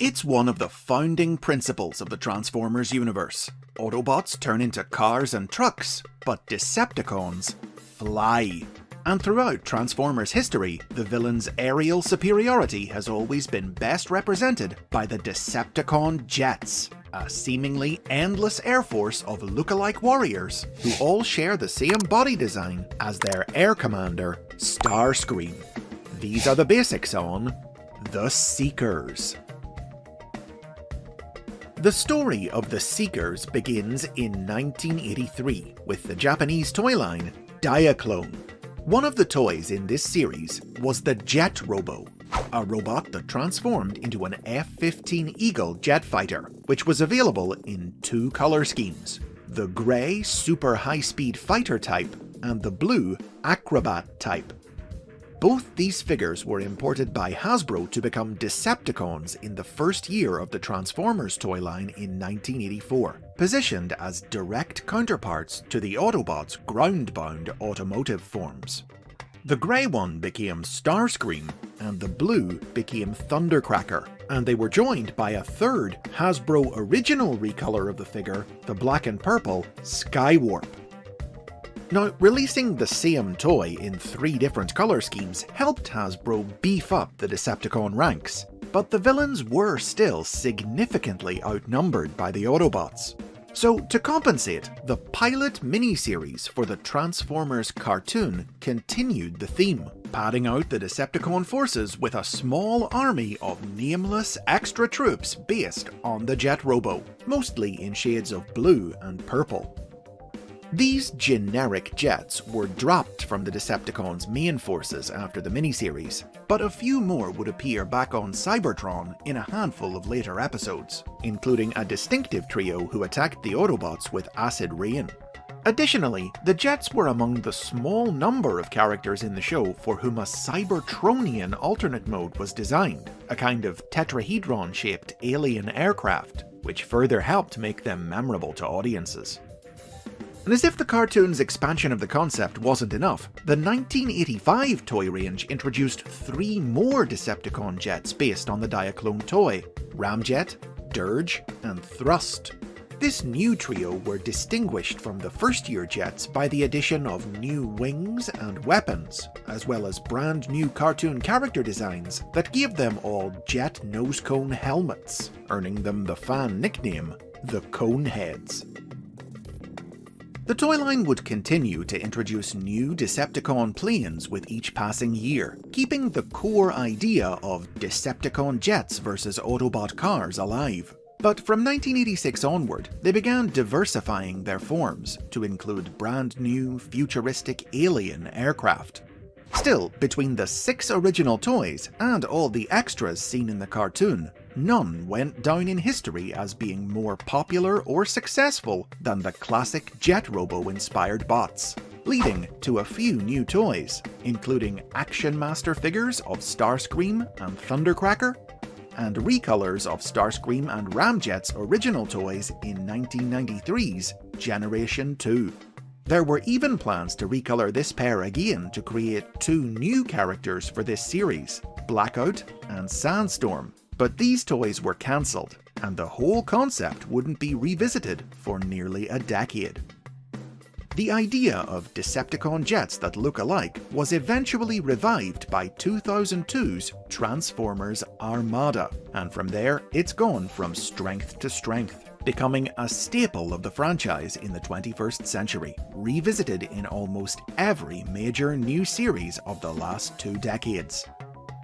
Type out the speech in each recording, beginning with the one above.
It's one of the founding principles of the Transformers universe. Autobots turn into cars and trucks, but Decepticons fly. And throughout Transformers history, the villain's aerial superiority has always been best represented by the Decepticon jets, a seemingly endless air force of lookalike warriors who all share the same body design as their air commander, Starscream. These are the basics on the Seekers. The story of the Seekers begins in 1983 with the Japanese toy line Diaclone. One of the toys in this series was the Jet Robo, a robot that transformed into an F-15 Eagle jet fighter, which was available in two color schemes: the grey super high-speed fighter type and the blue acrobat type. Both these figures were imported by Hasbro to become Decepticons in the first year of the Transformers toy line in 1984, positioned as direct counterparts to the Autobots' ground-bound automotive forms. The grey one became Starscream, and the blue became Thundercracker, and they were joined by a third Hasbro original recolor of the figure, the black and purple Skywarp. Now, releasing the same toy in 3 different colour schemes helped Hasbro beef up the Decepticon ranks, but the villains were still significantly outnumbered by the Autobots. So, to compensate, the pilot miniseries for the Transformers cartoon continued the theme, padding out the Decepticon forces with a small army of nameless extra troops based on the Jet Robo, mostly in shades of blue and purple. These generic jets were dropped from the Decepticons' main forces after the miniseries, but a few more would appear back on Cybertron in a handful of later episodes, including a distinctive trio who attacked the Autobots with acid rain. Additionally, the jets were among the small number of characters in the show for whom a Cybertronian alternate mode was designed, a kind of tetrahedron-shaped alien aircraft, which further helped make them memorable to audiences. And as if the cartoon's expansion of the concept wasn't enough, the 1985 toy range introduced 3 more Decepticon jets based on the Diaclone toy: Ramjet, Dirge, and Thrust. This new trio were distinguished from the first-year jets by the addition of new wings and weapons, as well as brand new cartoon character designs that gave them all jet nose cone helmets, earning them the fan nickname, the Coneheads. The toy line would continue to introduce new Decepticon planes with each passing year, keeping the core idea of Decepticon jets versus Autobot cars alive. But from 1986 onward, they began diversifying their forms to include brand new, futuristic alien aircraft. Still, between the 6 original toys and all the extras seen in the cartoon, none went down in history as being more popular or successful than the classic Jet Robo-inspired bots, leading to a few new toys, including Action Master figures of Starscream and Thundercracker, and recolors of Starscream and Ramjet's original toys in 1993's Generation 2. There were even plans to recolor this pair again to create 2 new characters for this series, Blackout and Sandstorm, but these toys were cancelled, and the whole concept wouldn't be revisited for nearly a decade. The idea of Decepticon jets that look alike was eventually revived by 2002's Transformers Armada, and from there it's gone from strength to strength, becoming a staple of the franchise in the 21st century, revisited in almost every major new series of the last 2 decades.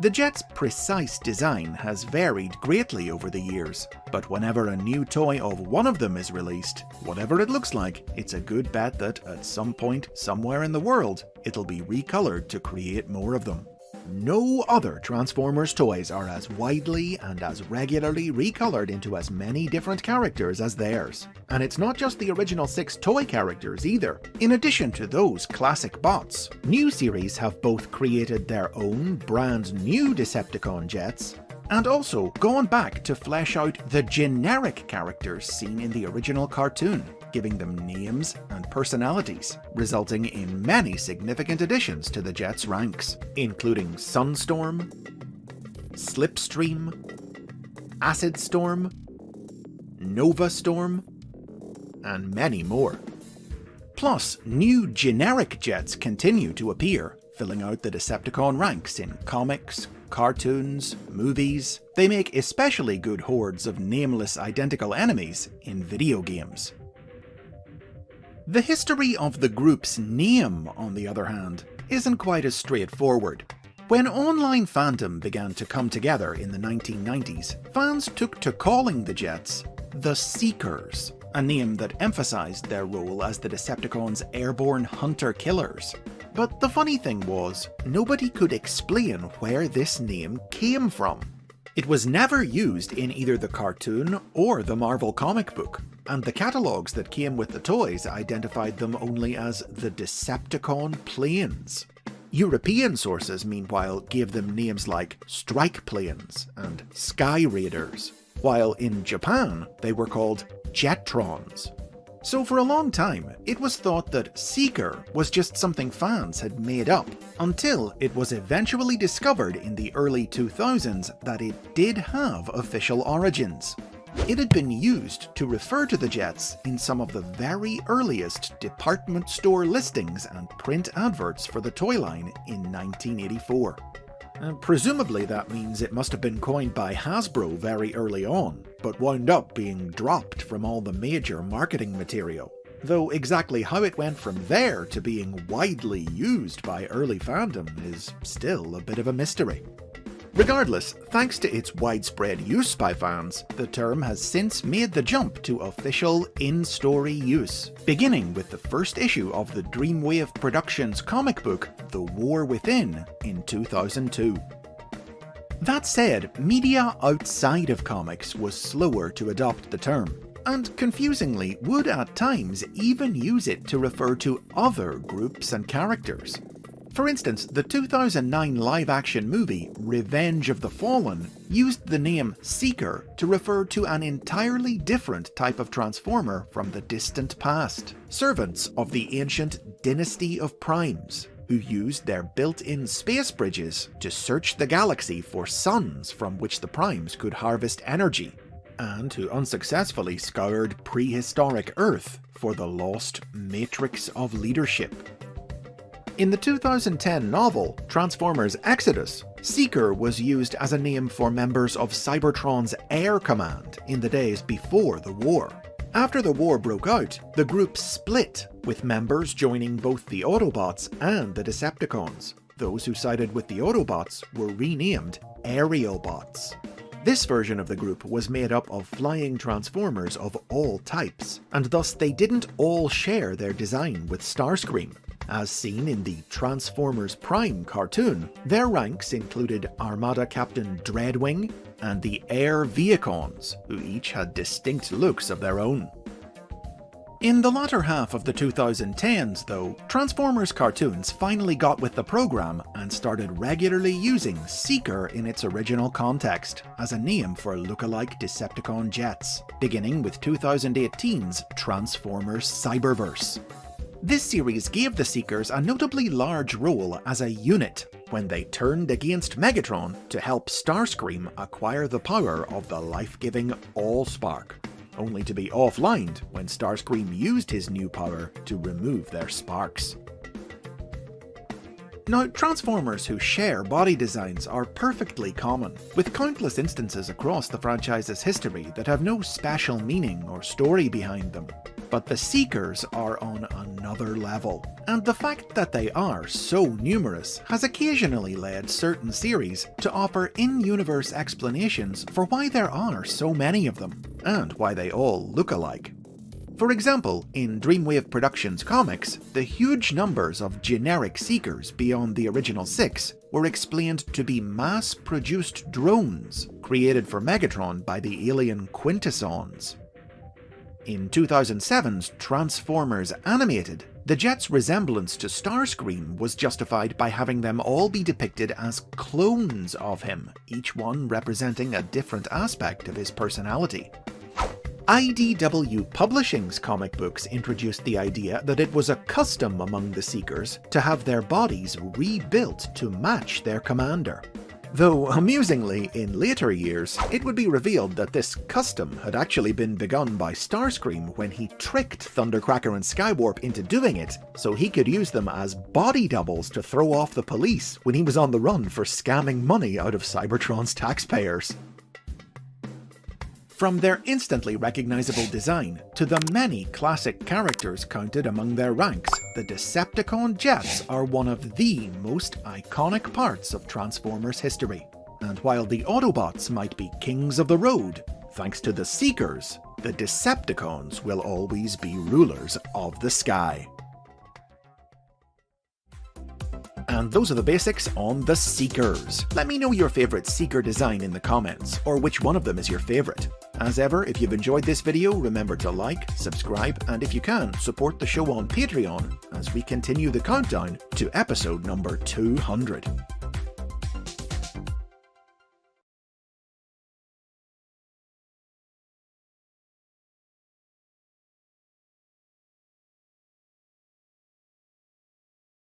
The jet's precise design has varied greatly over the years, but whenever a new toy of one of them is released, whatever it looks like, it's a good bet that at some point, somewhere in the world, it'll be recolored to create more of them. No other Transformers toys are as widely and as regularly recolored into as many different characters as theirs. And it's not just the original 6 toy characters either. In addition to those classic bots, new series have both created their own brand new Decepticon jets, and also gone back to flesh out the generic characters seen in the original cartoon, giving them names and personalities, resulting in many significant additions to the Jets' ranks, including Sunstorm, Slipstream, Acid Storm, Nova Storm, and many more. Plus, new generic jets continue to appear, filling out the Decepticon ranks in comics, cartoons, movies. They make especially good hordes of nameless identical enemies in video games. The history of the group's name, on the other hand, isn't quite as straightforward. When online fandom began to come together in the 1990s, fans took to calling the Jets the Seekers, a name that emphasized their role as the Decepticons' airborne hunter-killers. But the funny thing was, nobody could explain where this name came from. It was never used in either the cartoon or the Marvel comic book, and the catalogues that came with the toys identified them only as the Decepticon planes. European sources, meanwhile, gave them names like Strike Planes and Sky Raiders, while in Japan they were called Jetrons. So for a long time, it was thought that Seeker was just something fans had made up, until it was eventually discovered in the early 2000s that it did have official origins. It had been used to refer to the Jets in some of the very earliest department store listings and print adverts for the toy line in 1984. Presumably that means it must have been coined by Hasbro very early on, but wound up being dropped from all the major marketing material. Though exactly how it went from there to being widely used by early fandom is still a bit of a mystery. Regardless, thanks to its widespread use by fans, the term has since made the jump to official in-story use, beginning with the first issue of the Dreamwave Productions comic book, The War Within, in 2002. That said, media outside of comics was slower to adopt the term, and confusingly would at times even use it to refer to other groups and characters. For instance, the 2009 live-action movie Revenge of the Fallen used the name Seeker to refer to an entirely different type of Transformer from the distant past, servants of the ancient Dynasty of Primes, who used their built-in space bridges to search the galaxy for suns from which the Primes could harvest energy, and who unsuccessfully scoured prehistoric Earth for the lost Matrix of Leadership. In the 2010 novel, Transformers Exodus, Seeker was used as a name for members of Cybertron's Air Command in the days before the war. After the war broke out, the group split, with members joining both the Autobots and the Decepticons. Those who sided with the Autobots were renamed Aerobots. This version of the group was made up of flying Transformers of all types, and thus they didn't all share their design with Starscream. As seen in the Transformers Prime cartoon, their ranks included Armada Captain Dreadwing and the Air Viacons, who each had distinct looks of their own. In the latter half of the 2010s, though, Transformers cartoons finally got with the program and started regularly using Seeker in its original context, as a name for lookalike Decepticon jets, beginning with 2018's Transformers Cyberverse. This series gave the Seekers a notably large role as a unit when they turned against Megatron to help Starscream acquire the power of the life-giving Allspark, only to be offlined when Starscream used his new power to remove their sparks. Now, Transformers who share body designs are perfectly common, with countless instances across the franchise's history that have no special meaning or story behind them. But the Seekers are on another level, and the fact that they are so numerous has occasionally led certain series to offer in-universe explanations for why there are so many of them, and why they all look alike. For example, in Dreamwave Productions comics, the huge numbers of generic Seekers beyond the original 6 were explained to be mass-produced drones created for Megatron by the alien Quintessons. In 2007's Transformers Animated, the Jets' resemblance to Starscream was justified by having them all be depicted as clones of him, each one representing a different aspect of his personality. IDW Publishing's comic books introduced the idea that it was a custom among the Seekers to have their bodies rebuilt to match their commander. Though, amusingly, in later years, it would be revealed that this custom had actually been begun by Starscream when he tricked Thundercracker and Skywarp into doing it, so he could use them as body doubles to throw off the police when he was on the run for scamming money out of Cybertron's taxpayers. From their instantly recognizable design to the many classic characters counted among their ranks, the Decepticon jets are one of the most iconic parts of Transformers history. And while the Autobots might be kings of the road, thanks to the Seekers, the Decepticons will always be rulers of the sky. And those are the basics on the Seekers. Let me know your favourite Seeker design in the comments, or which one of them is your favourite. As ever, if you've enjoyed this video, remember to like, subscribe, and if you can, support the show on Patreon as we continue the countdown to episode number 200.